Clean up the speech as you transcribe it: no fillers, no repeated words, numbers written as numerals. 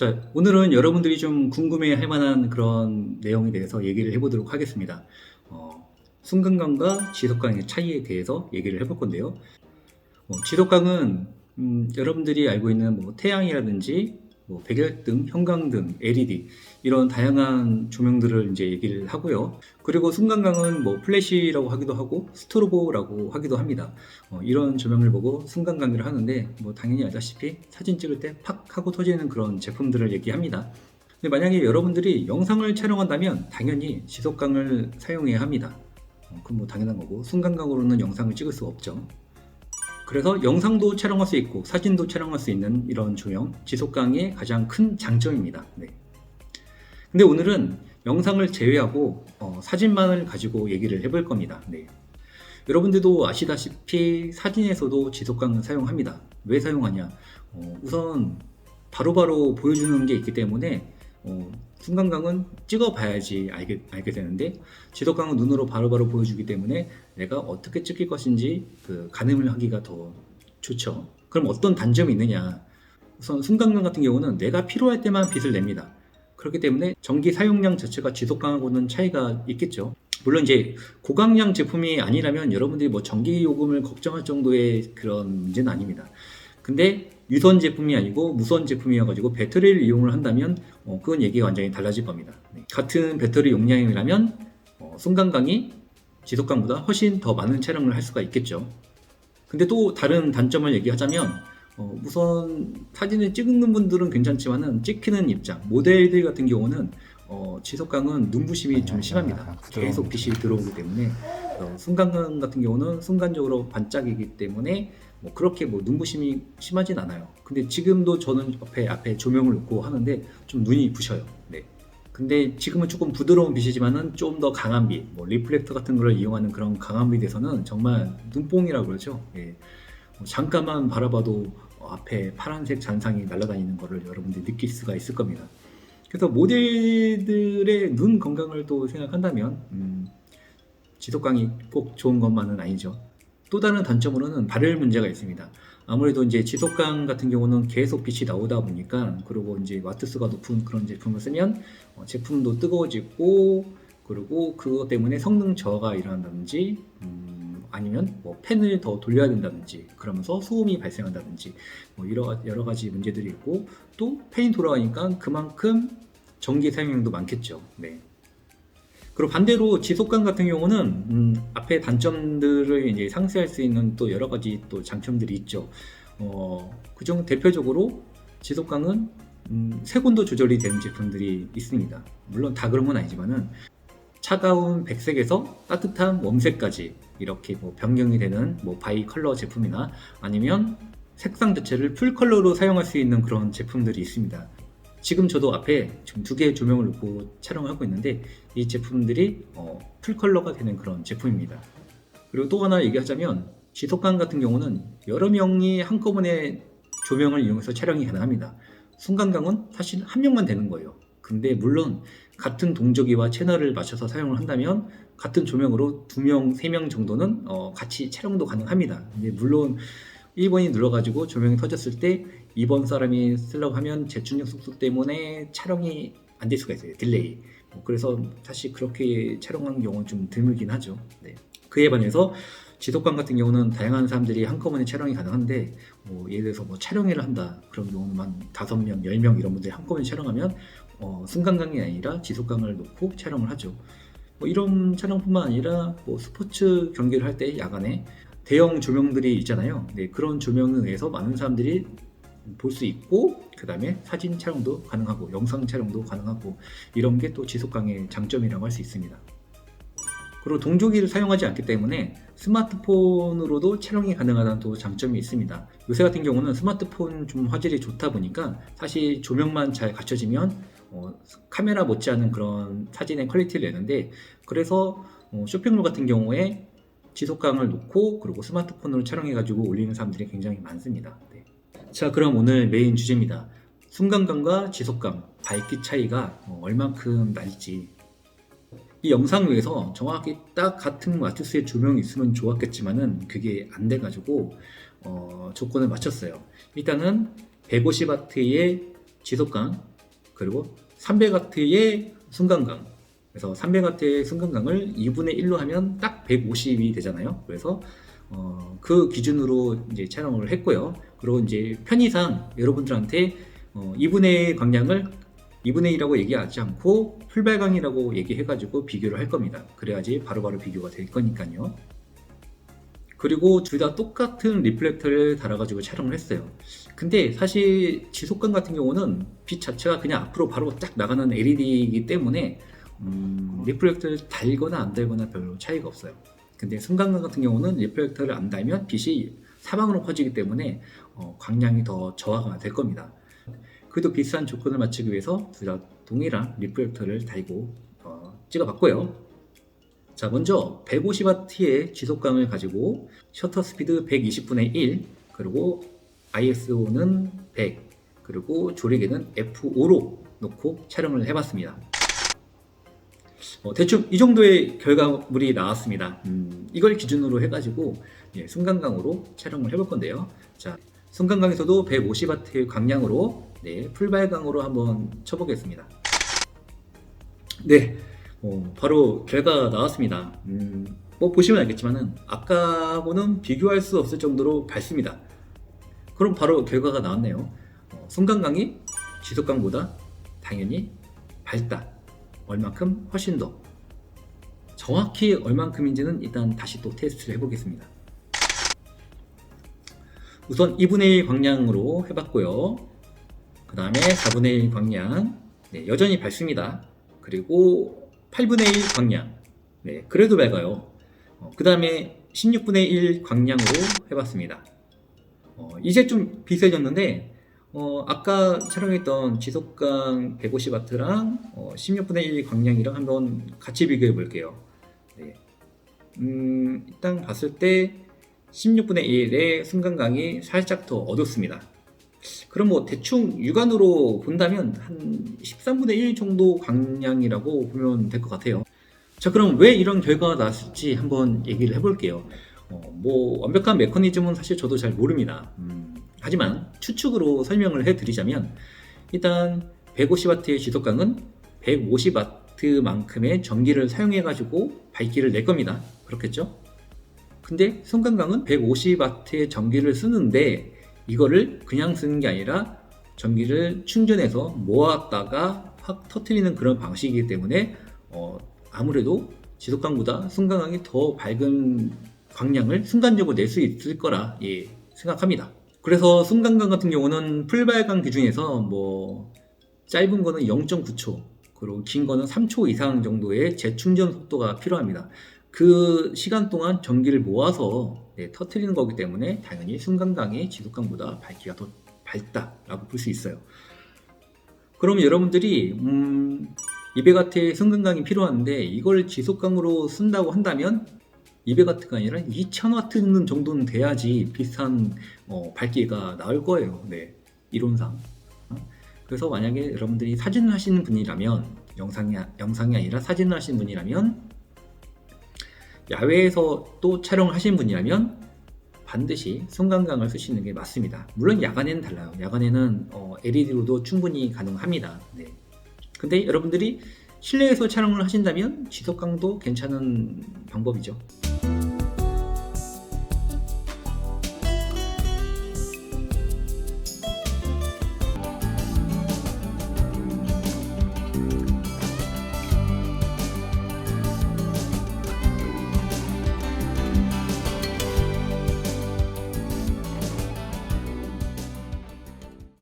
자, 오늘은 여러분들이 좀 궁금해 할 만한 그런 내용에 대해서 얘기를 해보도록 하겠습니다. 순간감과 지속감의 차이에 대해서 얘기를 해볼 건데요. 지속감은 여러분들이 알고 있는 뭐 태양이라든지 뭐 백열등, 형광등, LED 이런 다양한 조명들을 이제 얘기를 하고요. 그리고 순간감은 뭐 플래시라고 하기도 하고 스트로보라고 하기도 합니다. 이런 조명을 보고 순간감이라 하는데 뭐 당연히 알다시피 사진 찍을 때 팍 하고 터지는 그런 제품들을 얘기합니다. 근데 만약에 여러분들이 영상을 촬영한다면 당연히 지속감을 사용해야 합니다. 그건 뭐 당연한 거고 순간감으로는 영상을 찍을 수가 없죠. 그래서 영상도 촬영할 수 있고 사진도 촬영할 수 있는 이런 조명, 지속감의 가장 큰 장점입니다. 네. 근데 오늘은 영상을 제외하고 사진만을 가지고 얘기를 해볼 겁니다. 네. 여러분들도 아시다시피 사진에서도 지속감을 사용합니다. 왜 사용하냐? 우선 바로바로 보여주는 게 있기 때문에 순간감은 찍어봐야지 알게 되는데 지속감은 눈으로 바로바로 보여주기 때문에 내가 어떻게 찍힐 것인지 가늠을 하기가 더 좋죠. 그럼 어떤 단점이 있느냐? 우선 순간감 같은 경우는 내가 필요할 때만 빛을 냅니다. 그렇기 때문에 전기 사용량 자체가 지속감하고는 차이가 있겠죠. 물론 이제 고강량 제품이 아니라면 여러분들이 뭐 전기 요금을 걱정할 정도의 그런 문제는 아닙니다. 근데 유선 제품이 아니고 무선 제품이어가지고 배터리를 이용을 한다면 그건 얘기가 완전히 달라질 겁니다. 네. 같은 배터리 용량이라면 순간감이 지속감보다 훨씬 더 많은 촬영을 할 수가 있겠죠. 근데 또 다른 단점을 얘기하자면 우선 사진을 찍는 분들은 괜찮지만은 찍히는 입장 모델들 같은 경우는 지속감은 눈부심이 좀 심합니다. 계속 빛이 들어오기 때문에 순간감 같은 경우는 순간적으로 반짝이기 때문에 뭐 그렇게 뭐 눈부심이 심하진 않아요. 근데 지금도 저는 앞에 조명을 놓고 하는데 좀 눈이 부셔요. 네. 근데 지금은 조금 부드러운 빛이지만은 좀 더 강한 빛, 뭐 리플렉터 같은 걸 이용하는 그런 강한 빛에서는 정말 눈뽕이라고 그러죠. 예. 잠깐만 바라봐도 앞에 파란색 잔상이 날아다니는 거를 여러분들이 느낄 수가 있을 겁니다. 그래서 모델들의 눈 건강을 또 생각한다면 지속감이 꼭 좋은 것만은 아니죠. 또 다른 단점으로는 발열 문제가 있습니다. 아무래도 이제 지속감 같은 경우는 계속 빛이 나오다 보니까 그리고 이제 와트수가 높은 그런 제품을 쓰면 제품도 뜨거워지고 그리고 그것 때문에 성능 저하가 일어난다든지 아니면 뭐 팬을 더 돌려야 된다든지 그러면서 소음이 발생한다든지 뭐 여러 가지 문제들이 있고 또 팬이 돌아가니까 그만큼 전기 사용량도 많겠죠. 네. 그리고 반대로 지속감 같은 경우는 앞에 단점들을 이제 상쇄할 수 있는 또 여러 가지 또 장점들이 있죠. 그중 대표적으로 지속감은 색온도 조절이 되는 제품들이 있습니다. 물론 다 그런 건 아니지만은 차가운 백색에서 따뜻한 웜색까지 이렇게 뭐 변경이 되는 뭐 바이 컬러 제품이나 아니면 색상 자체를 풀 컬러로 사용할 수 있는 그런 제품들이 있습니다. 지금 저도 앞에 지금 2개의 조명을 놓고 촬영을 하고 있는데 이 제품들이 풀 컬러가 되는 그런 제품입니다. 그리고 또 하나 얘기하자면 지속감 같은 경우는 여러 명이 한꺼번에 조명을 이용해서 촬영이 가능합니다. 순간감은 사실 한 명만 되는 거예요. 근데 물론 같은 동조기와 채널을 맞춰서 사용을 한다면 같은 조명으로 2명, 3명 정도는 같이 촬영도 가능합니다. 근데 물론 1번이 눌러가지고 조명이 터졌을 때 2번 사람이 쓰려고 하면 재충격 속도 때문에 촬영이 안 될 수가 있어요. 딜레이. 그래서 사실 그렇게 촬영하는 경우는 좀 드물긴 하죠. 네. 그에 반해서 지속감 같은 경우는 다양한 사람들이 한꺼번에 촬영이 가능한데 예를 들어서 뭐 촬영회를 한다 그런 경우는 한 5명, 10명 이런 분들이 한꺼번에 촬영하면 순간감이 아니라 지속감을 놓고 촬영을 하죠. 이런 촬영뿐만 아니라 스포츠 경기를 할 때 야간에 대형 조명들이 있잖아요. 네, 그런 조명에 의해서 많은 사람들이 볼 수 있고 그 다음에 사진 촬영도 가능하고 영상 촬영도 가능하고 이런 게 또 지속감의 장점이라고 할 수 있습니다. 그리고 동조기를 사용하지 않기 때문에 스마트폰으로도 촬영이 가능하다는 또 장점이 있습니다. 요새 같은 경우는 스마트폰 좀 화질이 좋다 보니까 사실 조명만 잘 갖춰지면 카메라 못지않은 그런 사진의 퀄리티를 내는데 그래서 쇼핑몰 같은 경우에 지속감을 놓고 그리고 스마트폰으로 촬영해가지고 올리는 사람들이 굉장히 많습니다. 네. 자, 그럼 오늘 메인 주제입니다. 순간감과 지속감, 밝기 차이가 얼만큼 날지. 이 영상 위에서 정확히 딱 같은 와트수의 조명이 있으면 좋았겠지만은 그게 안 돼가지고 조건을 맞췄어요. 일단은 150W의 지속감 그리고 300W의 순간강. 그래서 300W의 순간강을 2분의 1로 하면 딱 150이 되잖아요. 그래서 그 기준으로 이제 촬영을 했고요. 그리고 이제 편의상 여러분들한테 2분의 광량을 2분의 1이라고 얘기하지 않고 풀발광이라고 얘기해가지고 비교를 할 겁니다. 그래야지 바로바로 비교가 될 거니까요. 그리고 둘 다 똑같은 리플렉터를 달아가지고 촬영을 했어요. 근데 사실 지속광 같은 경우는 빛 자체가 그냥 앞으로 바로 딱 나가는 LED이기 때문에 리플렉터를 달거나 안 달거나 별로 차이가 없어요. 근데 순간광 같은 경우는 리플렉터를 안 달면 빛이 사방으로 퍼지기 때문에 광량이 더 저하가 될 겁니다. 그래도 비슷한 조건을 맞추기 위해서 둘 다 동일한 리플렉터를 달고 찍어봤고요. 자, 먼저 150W의 지속광을 가지고 셔터 스피드 120분의 1, 그리고 ISO는 100, 그리고 조리개는 F5로 놓고 촬영을 해봤습니다. 대충 이 정도의 결과물이 나왔습니다. 이걸 기준으로 해가지고 순간광으로 촬영을 해볼 건데요. 자, 순간광에서도 150W의 광량으로 풀발광으로 한번 쳐보겠습니다. 네, 바로 결과가 나왔습니다. 뭐 보시면 알겠지만은 아까하고는 비교할 수 없을 정도로 밝습니다. 그럼 바로 결과가 나왔네요. 순간광이 지속광보다 당연히 밝다. 얼만큼? 훨씬 더. 정확히 얼만큼인지는 일단 다시 또 테스트를 해보겠습니다. 우선 2분의 1 광량으로 해봤고요. 그 다음에 4분의 1 광량, 여전히 밝습니다. 그리고 8분의 1 광량, 그래도 밝아요. 그 다음에 16분의 1 광량으로 해봤습니다. 이제 좀 비슷해졌는데 아까 촬영했던 지속광 150W랑 16분의 1 광량이랑 한번 같이 비교해 볼게요. 일단 봤을 때 16분의 1의 순간광이 살짝 더 어둡습니다. 그럼 뭐 대충 육안으로 본다면 한 13분의 1 정도 광량이라고 보면 될 것 같아요. 자, 그럼 왜 이런 결과가 나왔을지 한번 얘기를 해볼게요. 뭐 완벽한 메커니즘은 사실 저도 잘 모릅니다. 하지만 추측으로 설명을 해드리자면 일단 150W의 지속광은 150W만큼의 전기를 사용해가지고 밝기를 낼 겁니다. 그렇겠죠? 근데 순간광은 150W의 전기를 쓰는데 이거를 그냥 쓰는 게 아니라 전기를 충전해서 모았다가 확 터트리는 그런 방식이기 때문에 아무래도 지속광보다 순간광이 더 밝은 광량을 순간적으로 낼 수 있을 거라 생각합니다. 그래서 순간광 같은 경우는 풀발광 기준에서 뭐 짧은 거는 0.9초 그리고 긴 거는 3초 이상 정도의 재충전 속도가 필요합니다. 그 시간 동안 전기를 모아서 터트리는 거기 때문에 당연히 순간광이 지속광보다 밝기가 더 밝다라고 볼 수 있어요. 그럼 여러분들이 200W의 순간광이 필요한데 이걸 지속광으로 쓴다고 한다면 200W가 아니라 2000W 정도는 돼야지 비슷한 밝기가 나올 거예요. 이론상. 그래서 만약에 여러분들이 사진을 하시는 분이라면 영상이 아니라 사진을 하시는 분이라면 야외에서 또 촬영을 하시는 분이라면 반드시 순간광을 쓰시는 게 맞습니다. 물론 야간에는 달라요. 야간에는 LED로도 충분히 가능합니다. 근데 여러분들이 실내에서 촬영을 하신다면 지속광도 괜찮은 방법이죠.